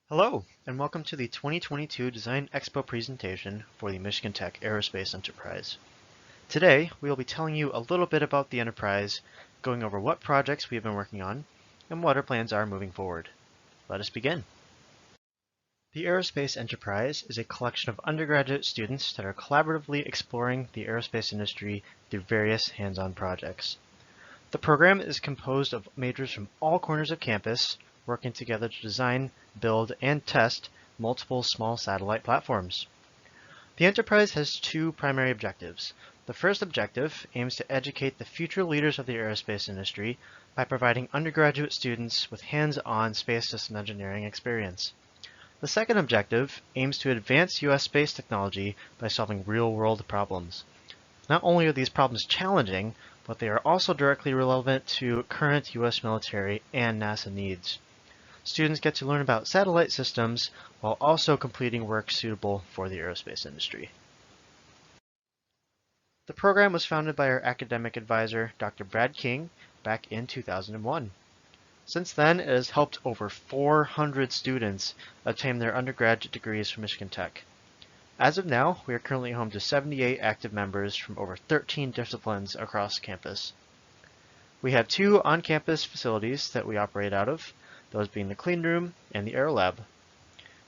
Hello, and welcome to the 2022 Design Expo presentation for the Michigan Tech Aerospace Enterprise. Today, we will be telling you a little bit about the enterprise, going over what projects we have been working on, and what our plans are moving forward. Let us begin. The Aerospace Enterprise is a collection of undergraduate students that are collaboratively exploring the aerospace industry through various hands-on projects. The program is composed of majors from all corners of campus, working together to design, build, and test multiple small satellite platforms. The enterprise has two primary objectives. The first objective aims to educate the future leaders of the aerospace industry by providing undergraduate students with hands-on space system engineering experience. The second objective aims to advance U.S. space technology by solving real-world problems. Not only are these problems challenging, but they are also directly relevant to current U.S. military and NASA needs. Students get to learn about satellite systems while also completing work suitable for the aerospace industry. The program was founded by our academic advisor, Dr. Brad King, back in 2001. Since then, it has helped over 400 students obtain their undergraduate degrees from Michigan Tech. As of now, we are currently home to 78 active members from over 13 disciplines across campus. We have two on-campus facilities that we operate out of, those being the clean room and the air lab.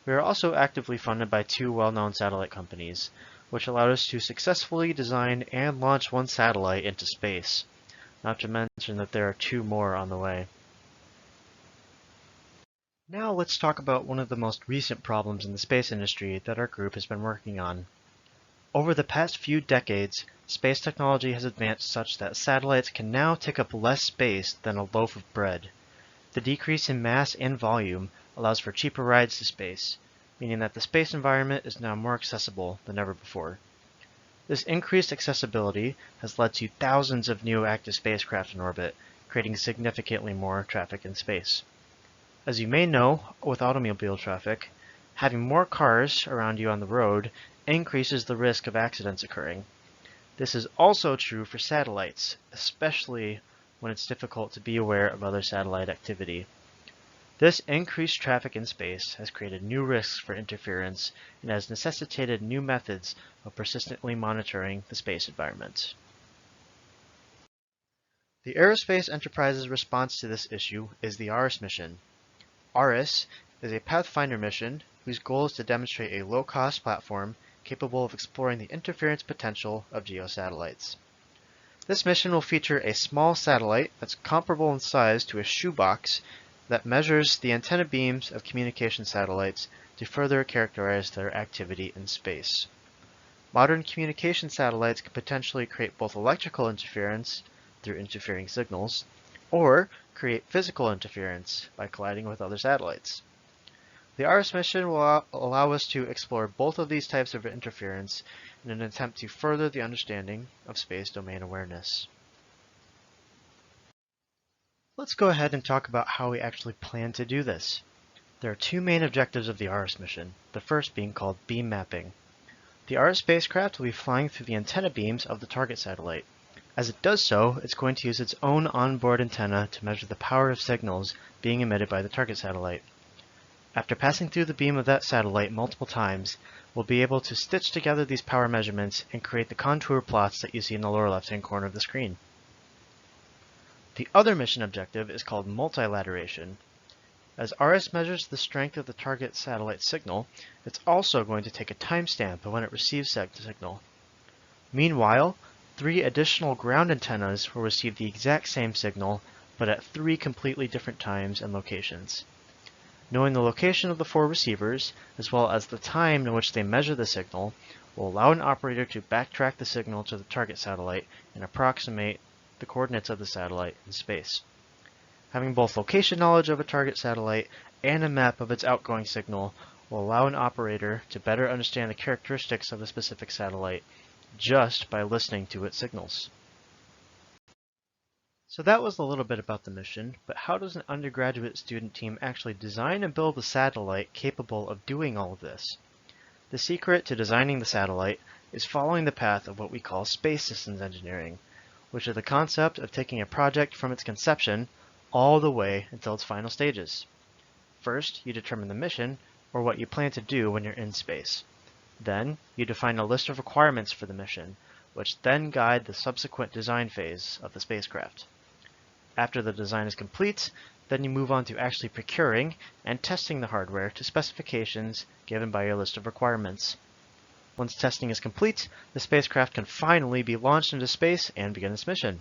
We are also actively funded by two well-known satellite companies, which allowed us to successfully design and launch one satellite into space, not to mention that there are two more on the way. Now let's talk about one of the most recent problems in the space industry that our group has been working on. Over the past few decades, space technology has advanced such that satellites can now take up less space than a loaf of bread. The decrease in mass and volume allows for cheaper rides to space, meaning that the space environment is now more accessible than ever before. This increased accessibility has led to thousands of new active spacecraft in orbit, creating significantly more traffic in space. As you may know, with automobile traffic, having more cars around you on the road increases the risk of accidents occurring. This is also true for satellites, especially when it's difficult to be aware of other satellite activity. This increased traffic in space has created new risks for interference and has necessitated new methods of persistently monitoring the space environment. The Aerospace Enterprise's response to this issue is the Auris mission. Auris is a pathfinder mission whose goal is to demonstrate a low-cost platform capable of exploring the interference potential of geosatellites. This mission will feature a small satellite that's comparable in size to a shoebox that measures the antenna beams of communication satellites to further characterize their activity in space. Modern communication satellites can potentially create both electrical interference through interfering signals, or create physical interference by colliding with other satellites. The Auris mission will allow us to explore both of these types of interference in an attempt to further the understanding of space domain awareness. Let's go ahead and talk about how we actually plan to do this. There are two main objectives of the Auris mission, the first being called beam mapping. The Auris spacecraft will be flying through the antenna beams of the target satellite. As it does so, it's going to use its own onboard antenna to measure the power of signals being emitted by the target satellite. After passing through the beam of that satellite multiple times, we'll be able to stitch together these power measurements and create the contour plots that you see in the lower left-hand corner of the screen. The other mission objective is called multilateration. As Auris measures the strength of the target satellite signal, it's also going to take a timestamp of when it receives that signal. Meanwhile, 3 additional ground antennas will receive the exact same signal, but at 3 completely different times and locations. Knowing the location of the 4 receivers, as well as the time in which they measure the signal, will allow an operator to backtrack the signal to the target satellite and approximate the coordinates of the satellite in space. Having both location knowledge of a target satellite and a map of its outgoing signal will allow an operator to better understand the characteristics of a specific satellite just by listening to its signals. So that was a little bit about the mission, but how does an undergraduate student team actually design and build a satellite capable of doing all of this? The secret to designing the satellite is following the path of what we call space systems engineering, which is the concept of taking a project from its conception all the way until its final stages. First, you determine the mission, or what you plan to do when you're in space. Then, you define a list of requirements for the mission, which then guide the subsequent design phase of the spacecraft. After the design is complete, then you move on to actually procuring and testing the hardware to specifications given by your list of requirements. Once testing is complete, the spacecraft can finally be launched into space and begin its mission.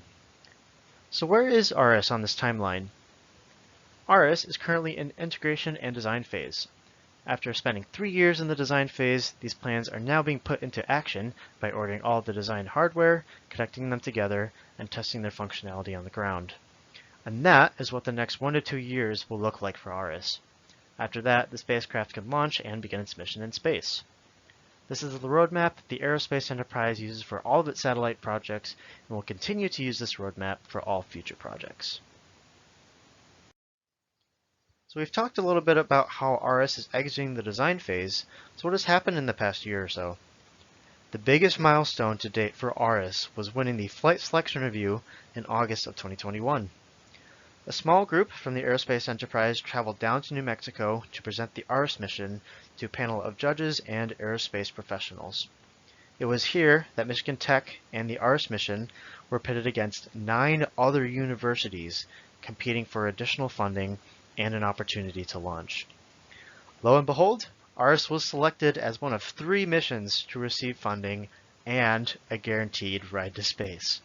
So where is Auris on this timeline? Auris is currently in integration and design phase. After spending 3 years in the design phase, these plans are now being put into action by ordering all of the designed hardware, connecting them together, and testing their functionality on the ground. And that is what the next 1 to 2 years will look like for Auris. After that, the spacecraft can launch and begin its mission in space. This is the roadmap the Aerospace Enterprise uses for all of its satellite projects, and will continue to use this roadmap for all future projects. So we've talked a little bit about how Auris is exiting the design phase, so what has happened in the past year or so? The biggest milestone to date for Auris was winning the Flight Selection Review in August of 2021. A small group from the Aerospace Enterprise traveled down to New Mexico to present the Auris mission to a panel of judges and aerospace professionals. It was here that Michigan Tech and the Auris mission were pitted against 9 other universities competing for additional funding and an opportunity to launch. Lo and behold, Auris was selected as one of 3 missions to receive funding and a guaranteed ride to space.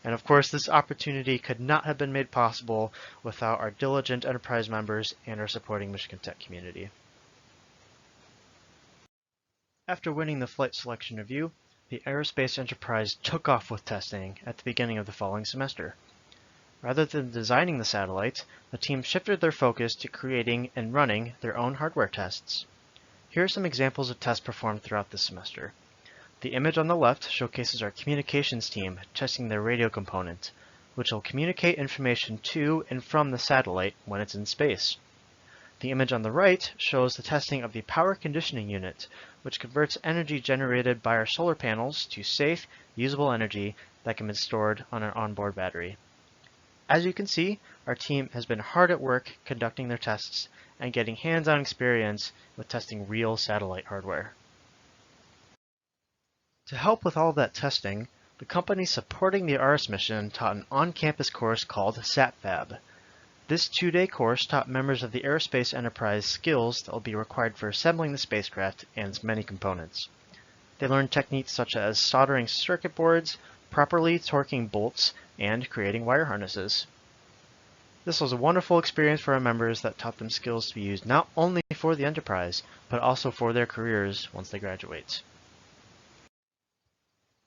And of course, this opportunity could not have been made possible without our diligent Enterprise members and our supporting Michigan Tech community. After winning the Flight Selection Review, the Aerospace Enterprise took off with testing at the beginning of the following semester. Rather than designing the satellite, the team shifted their focus to creating and running their own hardware tests. Here are some examples of tests performed throughout this semester. The image on the left showcases our communications team testing their radio component, which will communicate information to and from the satellite when it's in space. The image on the right shows the testing of the power conditioning unit, which converts energy generated by our solar panels to safe, usable energy that can be stored on our onboard battery. As you can see, our team has been hard at work conducting their tests and getting hands-on experience with testing real satellite hardware. To help with all of that testing, the company supporting the Auris mission taught an on-campus course called SatFab. This 2-day course taught members of the Aerospace Enterprise skills that will be required for assembling the spacecraft and its many components. They learned techniques such as soldering circuit boards, properly torquing bolts, and creating wire harnesses. This was a wonderful experience for our members that taught them skills to be used not only for the Enterprise, but also for their careers once they graduate.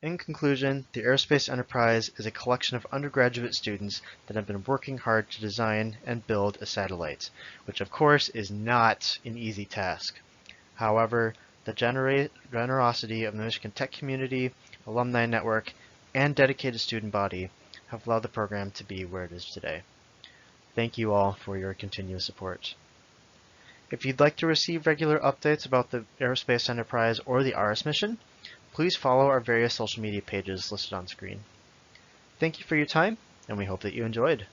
In conclusion, the Aerospace Enterprise is a collection of undergraduate students that have been working hard to design and build a satellite, which of course is not an easy task. However, the generosity of the Michigan Tech community, alumni network, and dedicated student body have allowed the program to be where it is today. Thank you all for your continuous support. If you'd like to receive regular updates about the Aerospace Enterprise or the Auris mission, please follow our various social media pages listed on screen. Thank you for your time, and we hope that you enjoyed.